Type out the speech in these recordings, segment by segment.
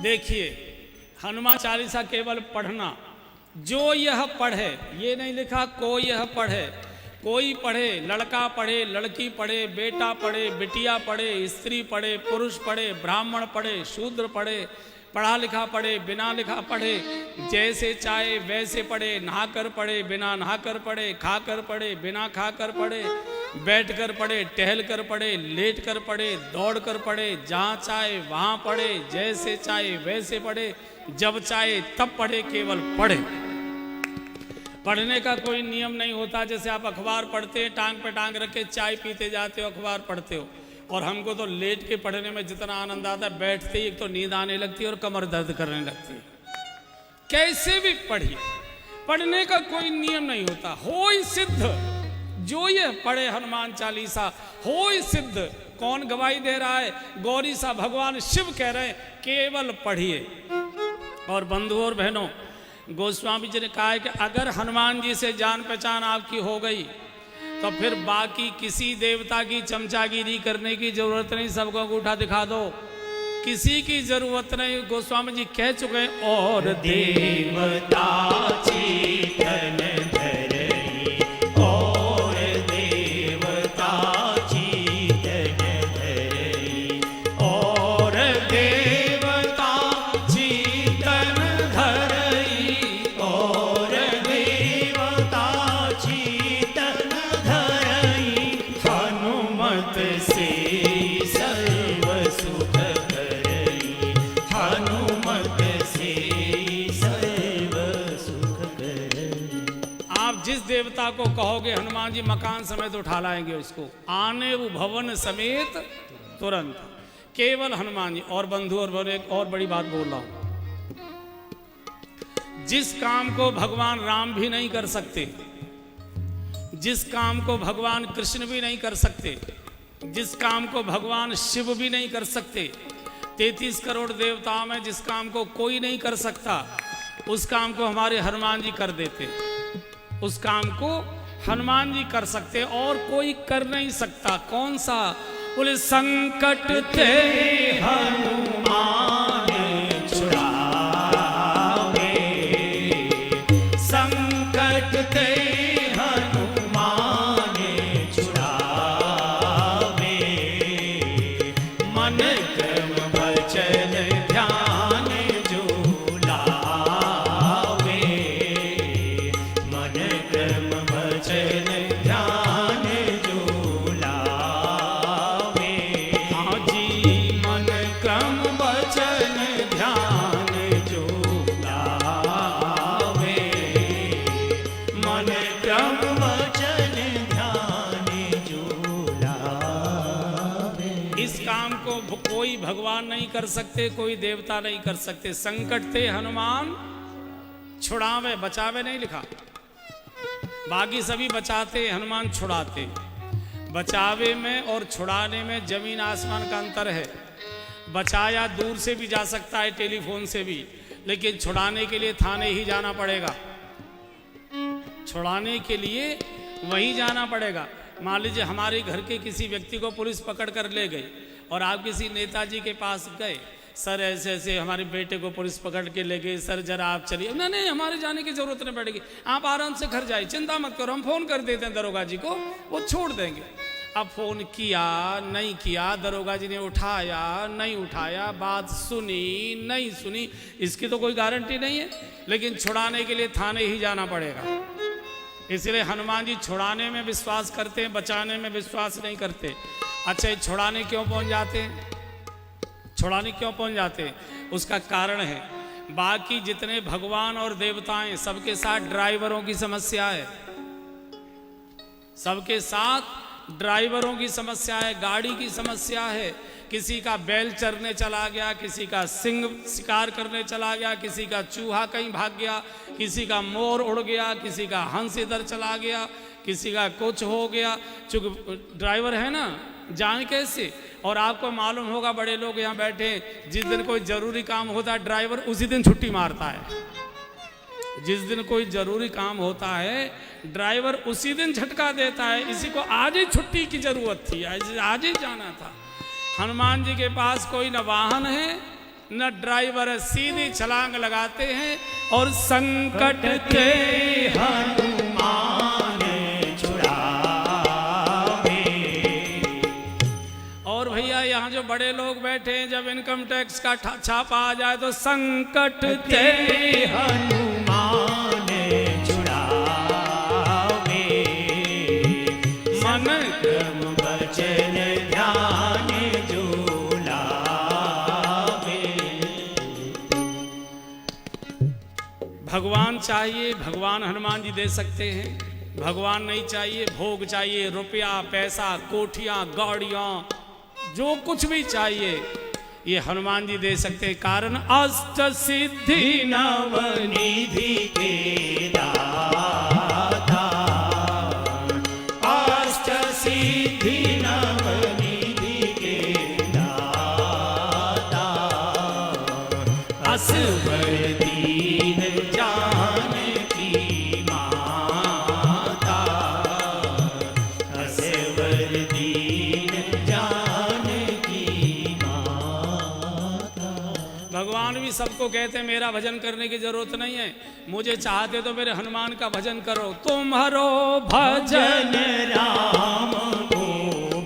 देखिए, हनुमान चालीसा केवल पढ़ना, जो यह पढ़े, ये नहीं लिखा को यह पढ़े, कोई पढ़े, लड़का पढ़े, लड़की पढ़े, बेटा पढ़े, बिटिया पढ़े, स्त्री पढ़े, पुरुष पढ़े, ब्राह्मण पढ़े, शूद्र पढ़े, पढ़ा लिखा पढ़े, बिना लिखा पढ़े, जैसे चाहे वैसे पढ़े, नहाकर पढ़े, बिना नहाकर पढ़े, खाकर पढ़े, बिना खाकर पढ़े, बैठ कर पढ़े, टहल कर पढ़े, लेट कर पढ़े, दौड़ कर पढ़े, जहाँ चाहे वहाँ पढ़े, जैसे चाहे वैसे पढ़े, जब चाहे तब पढ़े, केवल पढ़े। पढ़ने का कोई नियम नहीं होता। जैसे आप अखबार पढ़ते हैं, टांग पे टांग रख के चाय पीते जाते हो, अखबार पढ़ते हो, और हमको तो लेट के पढ़ने में जितना आनंद आता है, बैठते ही एक तो नींद आने लगती है और कमर दर्द करने लगती है। कैसे भी पढ़िए, पढ़ने का कोई नियम नहीं होता। होय सिद्ध, जो ये पढ़े हनुमान चालीसा होय सिद्ध। कौन गवाही दे रहा है? गौरी सा भगवान शिव कह रहे हैं, केवल पढ़िए। और बंधुओं और बहनों, गोस्वामी जी ने कहा है कि अगर हनुमान जी से जान पहचान आपकी हो गई तो फिर बाकी किसी देवता की चमचागिरी करने की जरूरत नहीं, सबको अंगूठा दिखा दो, किसी की जरूरत नहीं। गोस्वामी जी कह चुके हैं, और देवता चेतन धरई, और देवता चेतन धरई, और देवता चेतन धरई, और देवता चेतन धरई, हनुमत से सर्व सुख करई, हनुमत से सर्व सुख करई। आप जिस देवता को कहोगे हनुमान जी मकान समेत उठा लाएंगे उसको, आने वो भवन समेत तुरंत, केवल हनुमान जी। और बंधु और बहनों, एक और बड़ी बात बोल रहा हूं, जिस काम को भगवान राम भी नहीं कर सकते, जिस काम को भगवान कृष्ण भी नहीं कर सकते, जिस काम को भगवान शिव भी नहीं कर सकते, 33 करोड़ देवताओं में जिस काम को कोई नहीं कर सकता, उस काम को हमारे हनुमान जी कर देते। उस काम को हनुमान जी कर सकते और कोई कर नहीं सकता। कौन सा? बोले संकट ते हनुमान छुड़ावे, संकट ते हनुमान छुड़ावे, मन क्रम वचन ध्यान जो लावे, मन क्रम वचन ध्यान जो लावे। हाँ जी, मन क्रम वचन ध्यान जो लावे, मन क्रम वचन ध्यान जो लावे। इस काम को कोई भगवान नहीं कर सकते, कोई देवता नहीं कर सकते। संकट ते हनुमान छुड़ावे, बचावे नहीं लिखा। बाकी सभी बचाते, हनुमान छुड़ाते। बचावे में और छुड़ाने में जमीन आसमान का अंतर है। बचाया दूर से भी जा सकता है, टेलीफोन से भी, लेकिन छुड़ाने के लिए थाने ही जाना पड़ेगा। छुड़ाने के लिए वहीं जाना पड़ेगा। मान लीजिए हमारे घर के किसी व्यक्ति को पुलिस पकड़ कर ले गई और आप किसी नेताजी के पास गए, सर ऐसे ऐसे हमारे बेटे को पुलिस पकड़ के ले गई, सर जरा आप चलिए। नहीं नहीं, हमारे जाने की जरूरत नहीं पड़ेगी, आप आराम से घर जाइए, चिंता मत करो, हम फोन कर देते हैं दरोगा जी को, वो छोड़ देंगे। अब फोन किया नहीं किया, दरोगा जी ने उठाया नहीं उठाया, बात सुनी नहीं सुनी, इसकी तो कोई गारंटी नहीं है। लेकिन छुड़ाने के लिए थाने ही जाना पड़ेगा। इसलिए हनुमान जी छुड़ाने में विश्वास करते हैं, बचाने में विश्वास नहीं करते। अच्छा, छुड़ाने क्यों पहुंच जाते हैं? छुड़ाने क्यों पहुंच जाते हैं? उसका कारण है, बाकी जितने भगवान और देवताएं सबके साथ ड्राइवरों की समस्या है। सबके साथ ड्राइवरों की समस्या है, गाड़ी की समस्या है। किसी का बैल चरने चला गया, किसी का सिंह शिकार करने चला गया, किसी का चूहा कहीं भाग गया, किसी का मोर उड़ गया, किसी का हंस इधर चला गया, किसी का कुछ हो गया। चूंकि ड्राइवर है ना, जान कैसे? और आपको मालूम होगा, बड़े लोग यहाँ बैठे, जिस दिन कोई जरूरी काम होता है ड्राइवर उसी दिन छुट्टी मारता है। जिस दिन कोई जरूरी काम होता है ड्राइवर उसी दिन झटका देता है। इसी को आज ही छुट्टी की जरूरत थी, आज ही जाना था। हनुमान जी के पास कोई न वाहन है न ड्राइवर है, सीधी छलांग लगाते हैं और संकट ते हनुमान छुड़ावे। और भैया यहाँ जो बड़े लोग बैठे हैं, जब इनकम टैक्स का छापा आ जाए तो संकट ते हनुमान छुड़ावे। मन क्रम वचन ध्यान जो लावे। भगवान चाहिए, भगवान हनुमान जी दे सकते हैं। भगवान नहीं चाहिए, भोग चाहिए, रुपया पैसा कोठियां गाड़ियां जो कुछ भी चाहिए ये हनुमान जी दे सकते हैं। कारण अष्ट सिद्धि नवनिधि के दाता। अष्ट सिद्धि नवनिधि के दाता। असवर दीन जानकी माता। असवर दीन जानकी माता। भगवान भी सबको कहते हैं मेरा भजन करने की जरूरत नहीं है, मुझे चाहते तो मेरे हनुमान का भजन करो। तुम्हारो भजन भजन राम को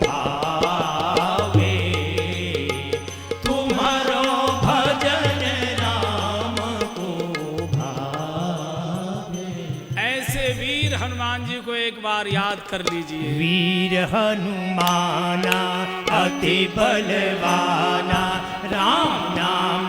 भावे। तुम्हारो भजन राम को भावे। ऐसे वीर हनुमान जी को एक बार याद कर लीजिए। वीर हनुमाना अति बलवाना। राम नाम